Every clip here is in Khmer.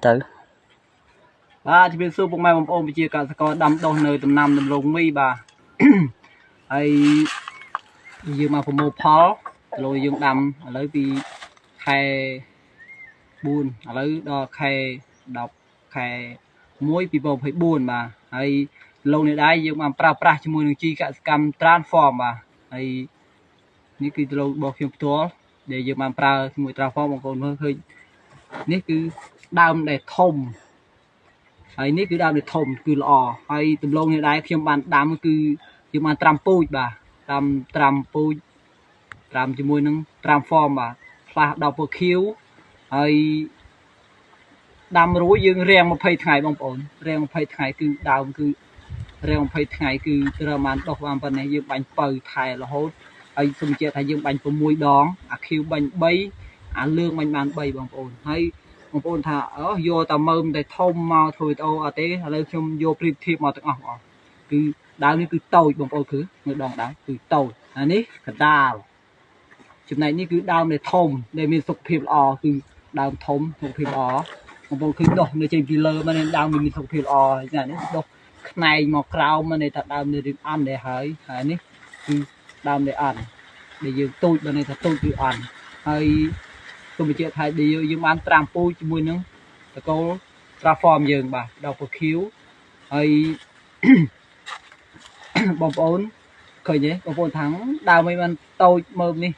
ទៅបាទជំរាបសួរពុកម៉ែបងប្អូនវិជាកសិករដាំដុះនៅដំណាំដំឡូងមីបាទហើយយើងមកប្រមូលផលគីឡូយើងដាំឥឡូវពីខែ4ឥឡូវដល់ខែ10ខែ1 2024បាទហើយគីឡូនេះដែរយើងបានប្រើប្រាស់ជាមួយនឹងជីកសិកម្ម Transform បាទហើយនេះគឺគីឡូរបស់ខ្ញុំផ្ទាល់ដែលយើងបានប្រើជាមួយ Transform បងប្អូនមើលឃើញនេះគឺដើមដែលធំហើយនេះគឺដើមដែលធំគឺល្អហើយដំឡូងនេះដែរខ្ញុំបានដាំគឺយើងបានត្រាំពូជបាទត្រាំពូជត្រាំជាមួយនឹង Transform បាទផ្លាស់10ពូខៀវហើយដាំរួចយើងរាំង20ថ្ងៃបងប្អូនរាំង20ថ្ងៃគឺដើមគឺរាំង20ថ្ងៃគឺត្រូវបានដុះបានប៉ុណ្ណេះយើងបាញ់បើថែរហូតហើយសូមបញ្ជាក់ថាយើងបាញ់6ដងអាខៀវបាញ់3អាលឿងបាញ់បាន3បងប្អូនហើយបងប្អូនថាយកតែមើមតែធំមកធ្វើវីដេអូអត់ទេឥឡូវខ្ញុំយកប្រៀបធៀបមកទាំងអស់បងគឺដើមនេះគឺតូចបងប្អូនគឺមើលដងដើមគឺតូចអានេះកដាលចំណែកនេះគឺដើមដែលធំដែលមានសុខភាពល្អគឺដើមធំសុខភាពល្អបងប្អូនឃើញដុះនៅចេញពីលើមកនេះដើមមានសុខភាពល្អយ៉ាងនេះដុះខ្នែងមកក្រោមនេះថាដើមនេះរៀងអន់ដែរហើយនេះគឺដើមដែលអន់ដែលយើងទូចបើនេះថាទូចគឺអន់ហើយសូមបញ្ជាក់ថាយើងបានត្រាំពូជជាមួយនឹងតកូល Transform យើងបាទដល់ពូខៀវហើយបងប្អូនឃើញទេបងប្អូនថាងដើមមិនបានតូចមើមនេះ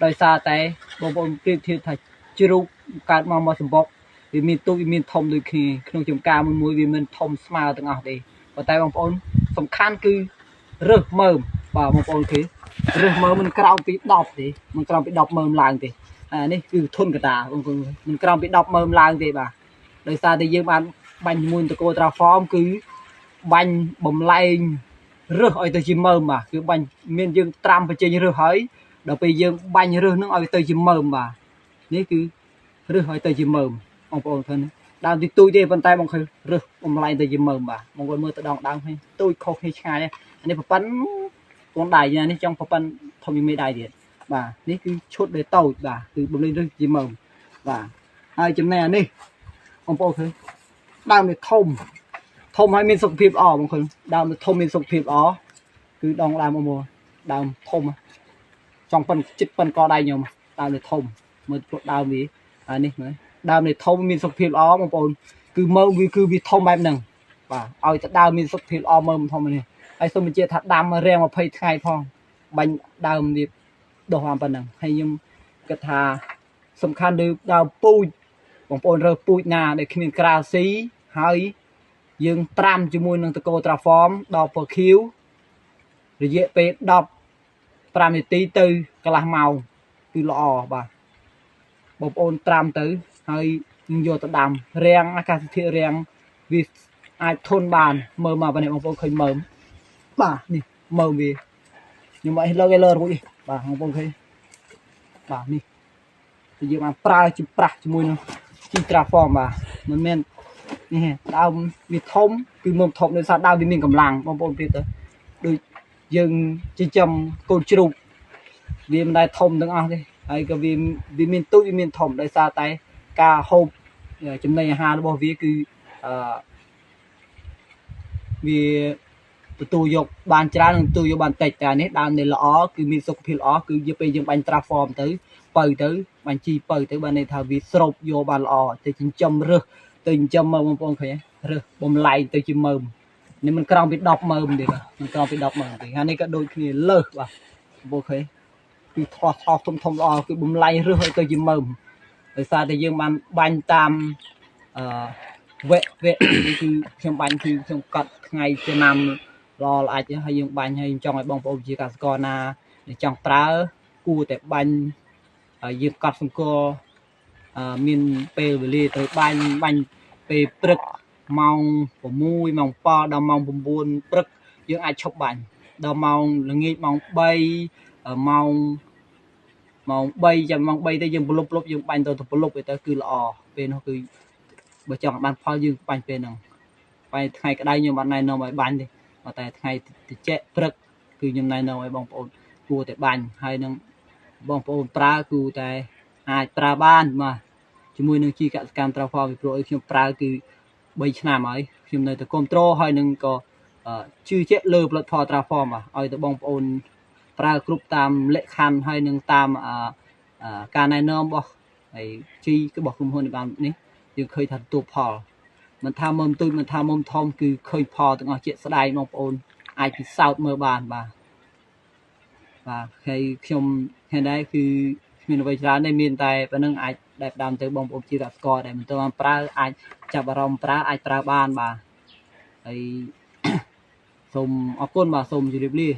ដោយសារតែបងប្អូនប្រៀបធៀបថាជ្រូកកើតមកសម្បុកវាមានទូចវាមានធំដូចគ្នាក្នុងចំការមួយវាមិនធំស្មើទាំងអស់ទេប៉ុន្តែបងប្អូនសំខាន់គឺរើសមើមបាទបងប្អូនគេរើសមើមមិនក្រោមពី10ទេមិនក្រោមពី10មើមឡើងទេនេះគឺធន់កតាបងប្អូនមិនក្រោមពី10មើមឡើងទេបាទដោយសារតែយើងបានបាញ់ជាមួយតកូល Transform គឺបាញ់បំលែងរើសឲ្យទៅជាមើមបាទគឺបាញ់មានយើងត្រាំបញ្ចេញរើសហើយដល់ពេលយើងបាញ់រើសនឹងឲ្យទៅជាមើមបាទនេះគឺរើសឲ្យទៅជាមើមបងប្អូនឃើញដើមទីទូចទេប៉ុន្តែបងឃើញរើសបំលែងទៅជាមើមបាទបងប្អូនមើលទៅដងដើមឃើញទូចខុសគ្នាឆ្ងាយនេះប្រប៉ិនកូនដៃនេះចង់ប្រប៉ិនធំជាងមេដៃទៀតបាទនេះគឺឈុតដែលតូចបាទគឺបំលែងរើសជាមើមបាទហើយចំណែកអានេះបងប្អូនឃើញដើមនេះធំហើយមានសុខភាពល្អបងឃើញដើមធំមានសុខភាពល្អគឺដងដើមមកដើមធំចង់ប៉ុនចិត្តប៉ុនកដៃខ្ញុំដើមនេះធំមើលពួកដើមវាហើយនេះមើលដើមនេះធំមានសុខភាពល្អបងប្អូនគឺមើលវាគឺវាធំបែបហ្នឹងបាទឲ្យតែដើមមានសុខភាពល្អមើលធំនេះហើយសូមបញ្ជាក់ថាដាំរាំង20ថ្ងៃផងបាញ់ដើមនេះដុះបានប៉ុណ្ណឹងហើយខ្ញុំគិតថាសំខាន់លើដើមពូជបងប្អូនរើសពូជណាដែលគ្មានក្រាស៊ីហើយយើងត្រាំជាមួយនឹងតកូល Transform ដល់ពខៀវរយៈពេល15នាទីទៅកន្លះម៉ោងគឺល្អបាទបងប្អូនត្រាំទៅហើយយើងយកទៅដាំរាំងអាកាសធាតុរាំងវាអាចធន់បានមើលមកនេះបងប្អូនឃើញមើមបាទនេះមើមវាខ្ញុំឲ្យលើរួចបាទបងប្អូនឃើញបាទនេះយើងបានប្រើជាប្រាស់ជាមួយនឹងជី Transform បាទមិនមែននេះដើមវាធំគឺមើមធំដោយសារដើមវាមានកម្លាំងបងប្អូនប្រៀបទៅដូចយើងចិញ្ចឹមកូនជ្រូកវាមិនដែលធំទាំងអស់ទេហើយក៏វាមានទូចវាមានធំដោយសារតែការហូបចំណីអាហាររបស់វាគឺវាទទួលយកបានច្រើននិងទទួលយកបានតិចតែនេះដើមនេះល្អគឺមានសុខភាពល្អគឺយកពេលយើងបាញ់ Transform ទៅបើទៅបាញ់ជីបើទៅបានន័យថាវាស្រូបយកបានល្អទៅចិញ្ចឹមរើសទៅចិញ្ចឹមមើលបងប្អូនឃើញរើសបំលែងទៅជាមើមនេះមិនក្រោមពី10មើមទេបាទមិនក្រោមពី10មើមទេហើយនេះក៏ដូចគ្នាលើសបាទបងប្អូនឃើញគឺថោះធំល្អគឺបំលែងរើសឲ្យទៅជាមើមដោយសារតែយើងបានបាញ់តាមវគ្គគឺខ្ញុំបាញ់គឺខ្ញុំកត់ថ្ងៃឆ្នាំល្អអាចហើយយើងបាញ់ហើយចង់ឲ្យបងប្អូនជាកសិករណាចង់ប្រើគួរតែបាញ់ហើយយើងកត់សង្កល់មានពេលវេលាទៅបាញ់ពេលព្រឹកម៉ោង6ម៉ោង7ដល់ម៉ោង9ព្រឹកយើងអាចឈប់បាញ់ដល់ម៉ោងល្ងាចម៉ោង3ម៉ោង3ចាំម៉ោង3ទៅយើងប្រឡប់យើងបាញ់ទៅប្រឡប់ទៅគឺល្អពេលនោះគឺបើចង់បានផលយើងបាញ់ពេលហ្នឹងបាយថ្ងៃក្តៅខ្ញុំអត់ណែនាំឲ្យបាញ់ទេតែថ្ងៃត្រជាក់ព្រឹកគឺខ្ញុំណែនាំឲ្យបងប្អូនគួរតែបាញ់ហើយនឹងបងប្អូនប្រើគួរតែអាចប្រើបានបាទជ ជាមួយនឹងជីកសកម្មត្រាហ្វមពីព្រោះឲ្យខ្ញុំប្រើគឺ3ឆ្នាំហើយខ្ញុំនៅតែគ្រប់គ្រងហើយនឹងក៏ជឿជាក់លើផលិតផលត្រាហ្វមឲ្យទៅបងប្អូនប្រើគ្រប់តាមលក្ខខណ្ឌហើយនឹងតាមការណែនាំរបស់ហើយជីរបស់ក្រុមហ៊ុនបាននេះយើងឃើញថាទទួលផលមិនថាមុំទូចមិនថាមុំធំគឺឃើញផលទាំងអស់ជាក់ស្ដែងបងប្អូនអាចពិសោធន៍មើលបានបាទហើយខ្ញុំឃើញដែរគឺគ្មានអ្វីច្រើនទេមានតែប៉ុណ្្នឹងអាចដែលផ្ដើមទៅបងប្អូនជាកសិករដែលមិនទាន់ប្រើអាចចាប់អារម្មណ៍ប្រើអាចប្រើបានបាទហើយសូមអរគុណបាទសូមជម្រាបលា